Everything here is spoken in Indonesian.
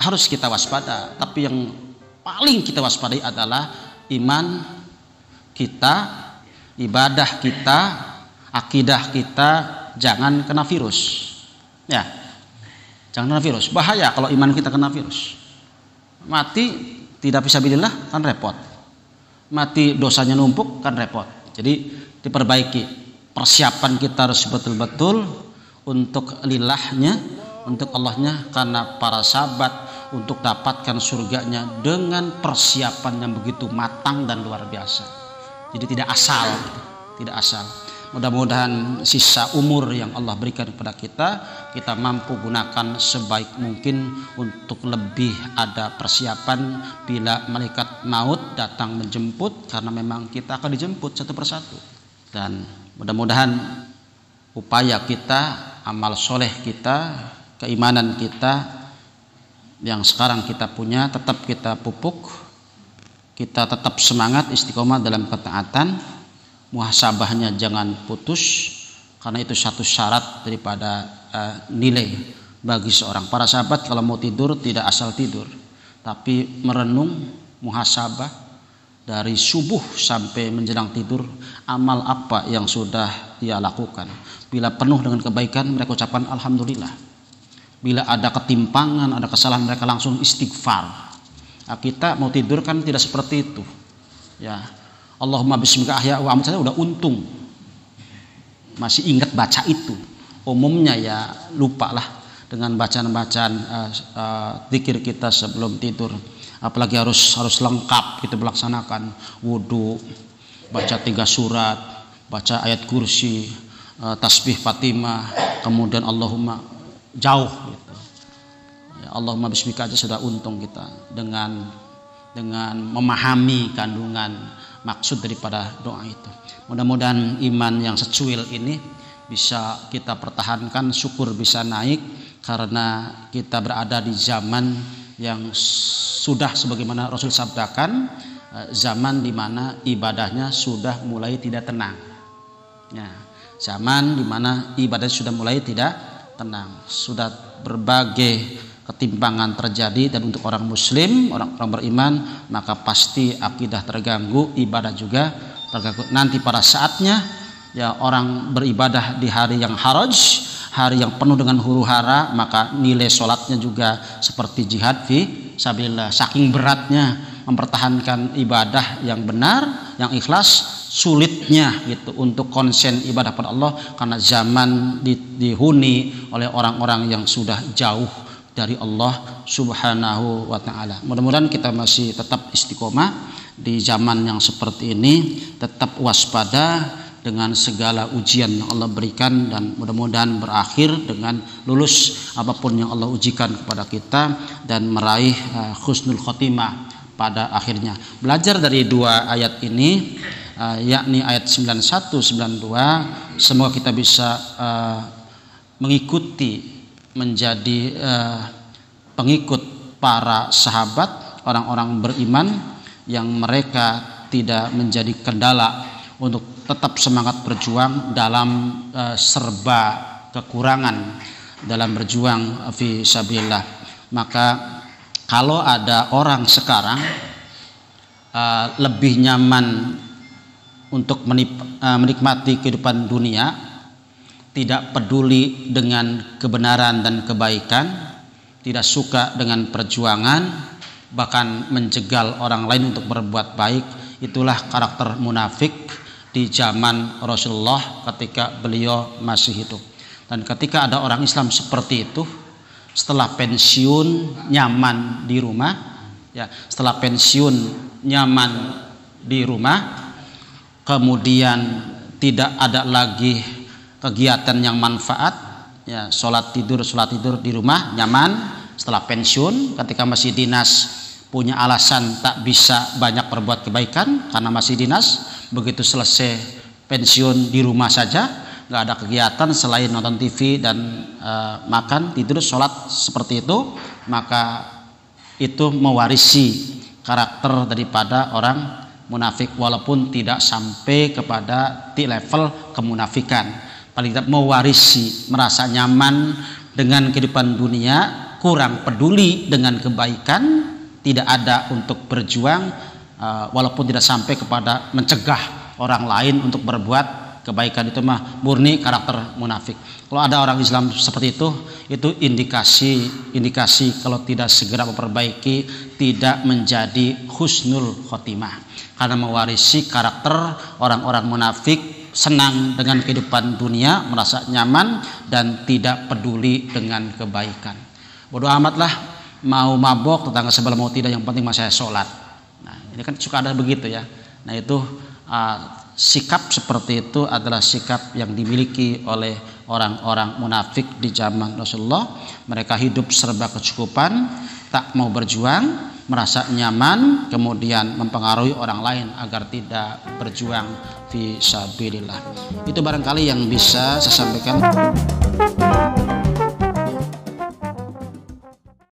harus kita waspada. Tapi yang paling kita waspadai adalah iman kita, ibadah kita, akidah kita jangan kena virus. Ya, jangan kena virus. Bahaya kalau iman kita kena virus. Mati tidak fisabilillah kan repot. Mati dosanya numpuk kan repot. Jadi diperbaiki. Persiapan kita harus betul-betul untuk lillahnya, untuk Allahnya, karena para sahabat untuk dapatkan surganya dengan persiapan yang begitu matang dan luar biasa. Jadi tidak asal, tidak asal. Mudah-mudahan sisa umur yang Allah berikan kepada kita mampu gunakan sebaik mungkin untuk lebih ada persiapan bila malaikat maut datang menjemput, karena memang kita akan dijemput satu persatu. Dan mudah-mudahan upaya kita, amal soleh kita, keimanan kita yang sekarang kita punya tetap kita pupuk, kita tetap semangat istiqomah dalam ketaatan, muhasabahnya jangan putus, karena itu satu syarat daripada nilai bagi seorang. Para sahabat kalau mau tidur tidak asal tidur, tapi merenung, muhasabah dari subuh sampai menjelang tidur, amal apa yang sudah dia lakukan. Bila penuh dengan kebaikan, mereka ucapkan alhamdulillah. Bila ada ketimpangan, ada kesalahan, mereka langsung istighfar. Nah, kita mau tidur kan tidak seperti itu. Ya, Allahumma bismika ahya wa amut saja udah untung. Masih ingat baca itu. Umumnya ya lupa lah dengan bacaan-bacaan zikir kita sebelum tidur. Apalagi harus lengkap kita melaksanakan wudu, baca 3 surat, baca ayat kursi, tasbih Fatimah, kemudian Allahumma jauh gitu. Ya, Allahumma bismika aja sudah untung kita dengan memahami kandungan maksud daripada doa itu. Mudah-mudahan iman yang secuil ini bisa kita pertahankan, syukur bisa naik, karena kita berada di zaman yang sudah sebagaimana Rasul sabdakan, zaman di mana ibadahnya sudah mulai tidak tenang. Ya, zaman di mana ibadahnya sudah mulai tidak tenang, sudah berbagai ketimpangan terjadi, dan untuk orang muslim, orang beriman, maka pasti akidah terganggu, ibadah juga terganggu. Nanti pada saatnya ya orang beribadah di hari yang haraj, hari yang penuh dengan huru-hara, maka nilai sholatnya juga seperti jihad fi sabilillah. Saking beratnya mempertahankan ibadah yang benar, yang ikhlas, sulitnya gitu untuk konsen ibadah pada Allah, karena zaman dihuni oleh orang-orang yang sudah jauh dari Allah Subhanahu wa ta'ala. Mudah-mudahan kita masih tetap istiqomah di zaman yang seperti ini, tetap waspada dengan segala ujian yang Allah berikan, dan mudah-mudahan berakhir dengan lulus apapun yang Allah ujikan kepada kita dan meraih husnul khotimah pada akhirnya. Belajar dari 2 ayat ini, yakni ayat 91 92, semoga kita bisa mengikuti, menjadi pengikut para sahabat, orang-orang beriman yang mereka tidak menjadi kendala untuk tetap semangat berjuang dalam serba kekurangan dalam berjuang fi sabilillah. Maka kalau ada orang sekarang lebih nyaman untuk menikmati kehidupan dunia, tidak peduli dengan kebenaran dan kebaikan, tidak suka dengan perjuangan, bahkan menjegal orang lain untuk berbuat baik, itulah karakter munafik di zaman Rasulullah ketika beliau masih hidup. Dan ketika ada orang Islam seperti itu, setelah pensiun nyaman di rumah, ya, setelah pensiun nyaman di rumah, kemudian tidak ada lagi kegiatan yang manfaat, ya, sholat tidur di rumah nyaman. Setelah pensiun, ketika masih dinas, punya alasan tak bisa banyak berbuat kebaikan karena masih dinas. Begitu selesai pensiun di rumah saja, nggak ada kegiatan selain nonton TV dan makan, tidur, sholat seperti itu, maka itu mewarisi karakter daripada orang munafik, walaupun tidak sampai kepada level kemunafikan. Paling tidak mewarisi, merasa nyaman dengan kehidupan dunia, kurang peduli dengan kebaikan, tidak ada untuk berjuang, walaupun tidak sampai kepada mencegah orang lain untuk berbuat kebaikan, itu mah murni karakter munafik. Kalau ada orang Islam seperti itu indikasi kalau tidak segera memperbaiki, tidak menjadi husnul khotimah, karena mewarisi karakter orang-orang munafik, senang dengan kehidupan dunia, merasa nyaman dan tidak peduli dengan kebaikan. Bodoh amatlah, mau mabok tetangga sebelah mau tidak, yang penting mah saya sholat. Nah, ini kan suka ada begitu ya. Nah, itu sikap seperti itu adalah sikap yang dimiliki oleh orang-orang munafik di zaman Rasulullah. Mereka hidup serba kecukupan, tak mau berjuang, merasa nyaman, kemudian mempengaruhi orang lain agar tidak berjuang fi sabilillah. Itu barangkali yang bisa saya sampaikan.